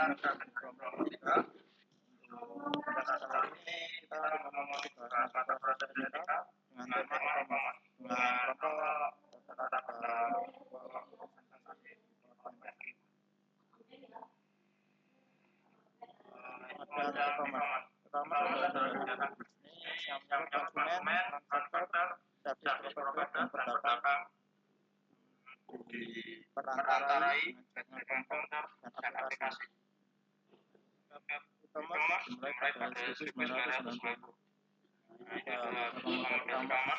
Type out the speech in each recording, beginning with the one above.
Pada kali ini kita membahas mata proses etika dengan tema dengan kelompok kata-kata presentasi. Ada pertama kegiatan bisnis yang menyangkut konsumen, manufaktur, service provider, dan pedagang diperantarai dengan komputer dan aplikasi. E-commerce dimulai pada 1990. Nomor pertama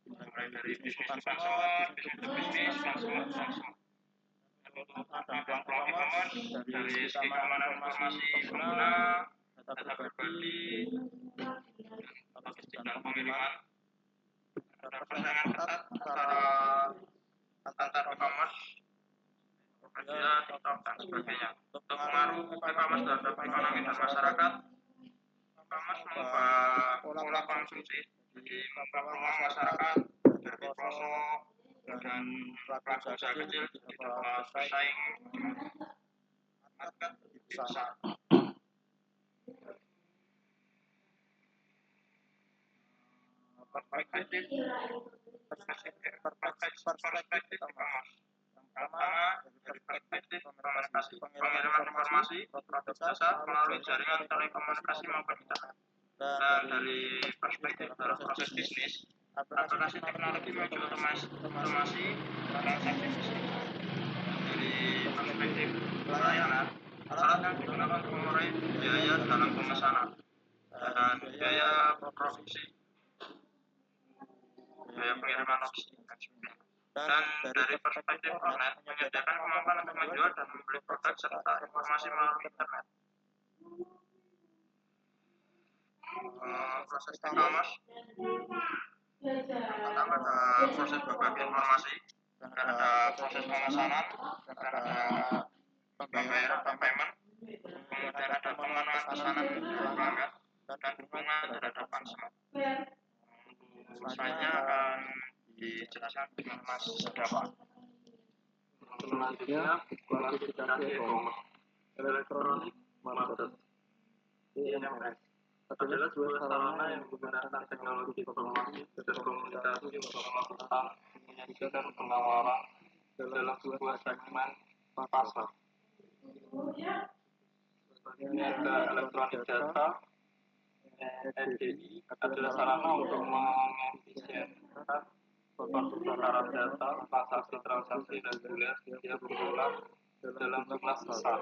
mulai dari bisnis consumer, bisnis consumer, dan kelompok e-commerce dari segi keamanan informasi pengguna, data pribadi, logistik dan pengiriman. Ada persaingan ketat antar e-commerce, Tokopedia, TikTok, dan sebagainya. Untuk pengaruh e-commerce terhadap ekonomi dan masyarakat, e-commerce mengubah pola konsumsi, jadi mengubah peluang masyarakat dari pelosok dan pelaku usaha kecil jadi dapat bersaing market besar. Perspektif e-commerce. Yang pertama dari perspektif komunikasi, pengiriman informasi, produk jasa melalui jaringan telekomunikasi maupun internet. Dan dari perspektif dalam proses bisnis, aplikasi teknologi menuju otomasi transaksi bisnis. Dari perspektif pelayanan, alat yang digunakan untuk mengurangi biaya dalam pemesanan dan biaya produksi, biaya pengiriman logistik dan sebagainya. Dan dari perspektif online, menyediakan kemampuan untuk menjual dan membeli produk serta informasi melalui internet. Proses e-commerce pertama ada proses berbagi informasi, dan ada proses pemesanan, dan ada pembayaran atau payment, kemudian ada pemenuhan pesanan pelanggan, dan dukungan terhadap konsumen. Selanjutnya akan dijelaskan dengan Mas Dafa. Selanjutnya klasifikasi e-commerce. Electronic Market (EMS) adalah sebuah sarana yang menggunakan teknologi informasi dan komunikasi untuk melakukan penyajian dan penawaran dalam sebuah segmen pasar. Ini ada elektronik data. EDI adalah sarana untuk mengefisienkan pertukaran data, transaksi dan biaya berulang dalam jumlah besar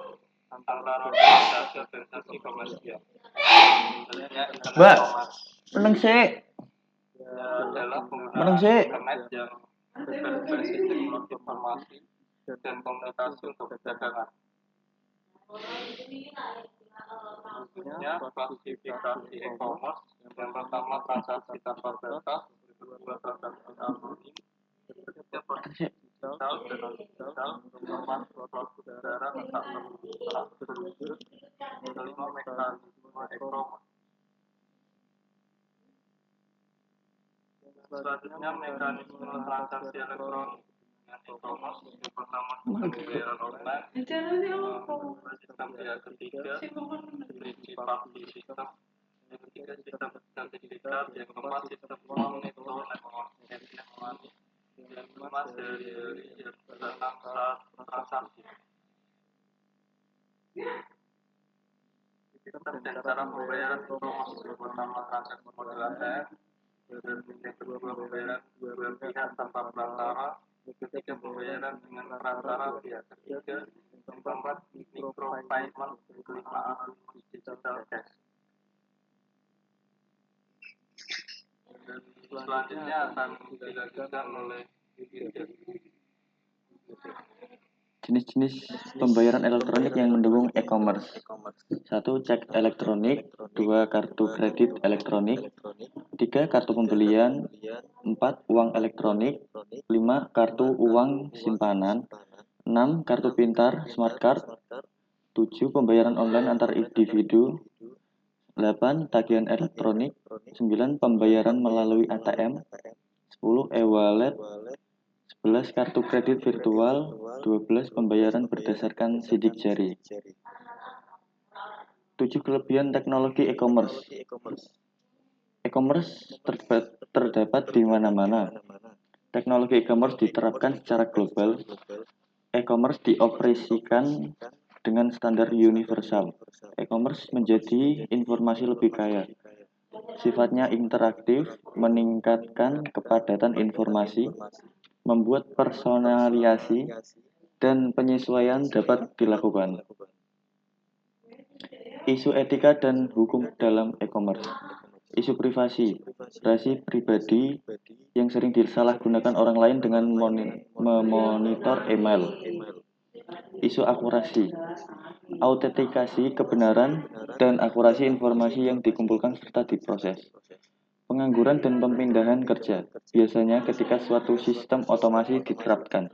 antara organisasi komersial. Mbak, meneng sih. Adalah penggunaan internet yang berbasis teknologi informasi dan komunikasi untuk perdagangan. Selanjutnya klasifikasi e-commerce. Yang pertama transaksi tanpa batas, kedua transaksi anonim, ketiga transaksi digital dan non-digital, keempat produk udara tak terwujud, kelima mekanisme e-commerce. Selanjutnya mekanisme transaksi elektronik. E-commerce yang pertama pembayaran online, sistem pihak ketiga, three party system, yang ketiga sistem sertifikat, yang keempat sistem monitoring money, yang kelima dari yang tentang transaksi. Sistem dan cara pembayaran e-commerce yang pertama transaksi model ATM, dan yang kedua pembayaran dua pihak tanpa perantara, ketiga pembayaran dengan perantara pihak ketiga, yang keempat micropayment, kelima digital cash. Dan selanjutnya akan dilanjutkan oleh Jenis-jenis pembayaran elektronik yang mendukung e-commerce. 1. Cek elektronik. 2. Kartu kredit elektronik. 3. Kartu pembelian. 4. Uang elektronik. 5. Kartu uang simpanan. 6. Kartu pintar smart card. 7. Pembayaran online antar individu. 8. Tagihan elektronik. 9. Pembayaran melalui ATM. 10. E-wallet. 11. Kartu kredit virtual. 12. Pembayaran berdasarkan sidik jari. 7 kelebihan teknologi e-commerce. E-commerce terdapat di mana-mana. Teknologi e-commerce diterapkan secara global. E-commerce dioperasikan dengan standar universal. E-commerce menjadi informasi lebih kaya. Sifatnya interaktif, meningkatkan kepadatan informasi, membuat personalisasi dan penyesuaian dapat dilakukan. Isu etika dan hukum dalam e-commerce. Isu privasi, rahasia pribadi yang sering disalahgunakan orang lain dengan memonitor email. Isu akurasi, autentikasi kebenaran dan akurasi informasi yang dikumpulkan serta diproses. Pengangguran dan pemindahan kerja, biasanya ketika suatu sistem otomasi diterapkan.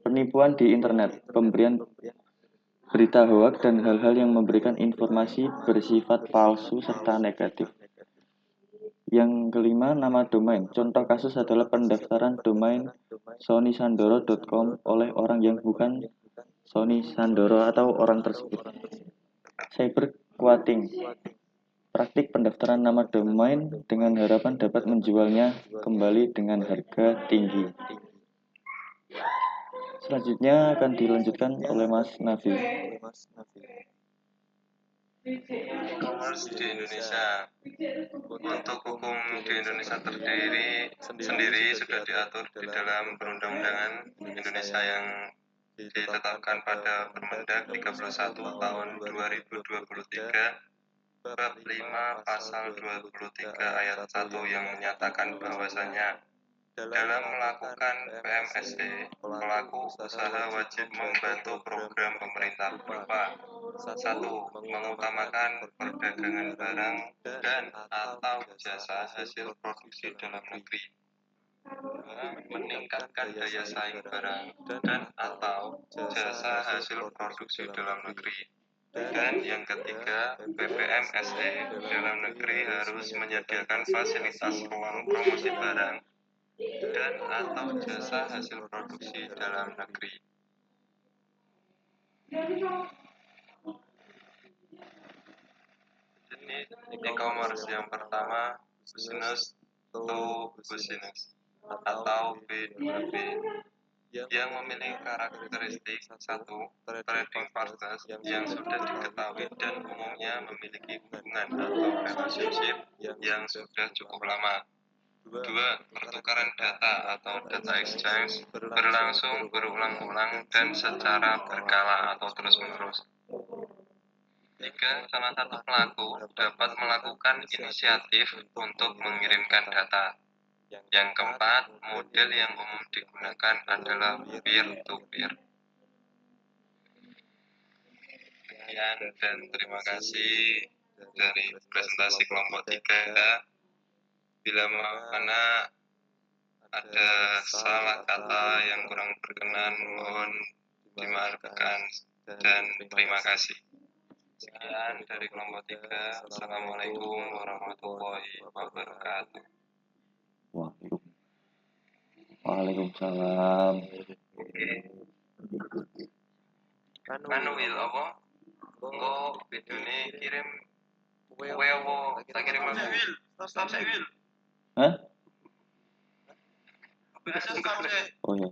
Penipuan di internet, pemberian berita hoak dan hal-hal yang memberikan informasi bersifat palsu serta negatif. Yang kelima, nama domain. Contoh kasus adalah pendaftaran domain sonysandoro.com oleh orang yang bukan Sony Sandoro atau orang tersebut. Cyberquatting, praktik pendaftaran nama domain dengan harapan dapat menjualnya kembali dengan harga tinggi. Selanjutnya akan dilanjutkan oleh Mas Nafi. E-commerce di Indonesia. Untuk hukum di Indonesia sendiri sudah diatur di dalam perundang-undangan Indonesia yang ditetapkan pada Permendag 31 tahun 2023 bab 5 pasal 23 ayat 1 yang menyatakan bahwasanya dalam melakukan PMSE, pelaku usaha wajib membantu program pemerintah berupa 1. Mengutamakan perdagangan barang dan atau jasa hasil produksi dalam negeri. 2. Meningkatkan daya saing barang dan atau jasa hasil produksi dalam negeri. Dan yang ketiga, PPMSE dalam negeri harus menyediakan fasilitas ruang promosi barang dan atau jasa hasil produksi dalam negeri. Ini e-commerce yang pertama, business to business atau B2B yang memiliki karakteristik 1. Trading partners yang sudah diketahui dan umumnya memiliki hubungan atau relationship yang sudah cukup lama. 2. Pertukaran data atau data exchange berlangsung berulang-ulang dan secara berkala atau terus-menerus. 3. Salah satu pelaku dapat melakukan inisiatif untuk mengirimkan data. Yang keempat, model yang umum digunakan adalah peer-to-peer. Sekian dan terima kasih dari presentasi kelompok 3. Bila mana ada salah kata yang kurang berkenan, mohon dimaafkan dan terima kasih. Sekian dari kelompok 3. Assalamualaikum warahmatullahi wabarakatuh. Waalaikumsalam. Wil apa? Kok videonya kirim kue apa? Tak kirim aku. Stop sih Wil. Hah? Biasa stop sih. Oh ya.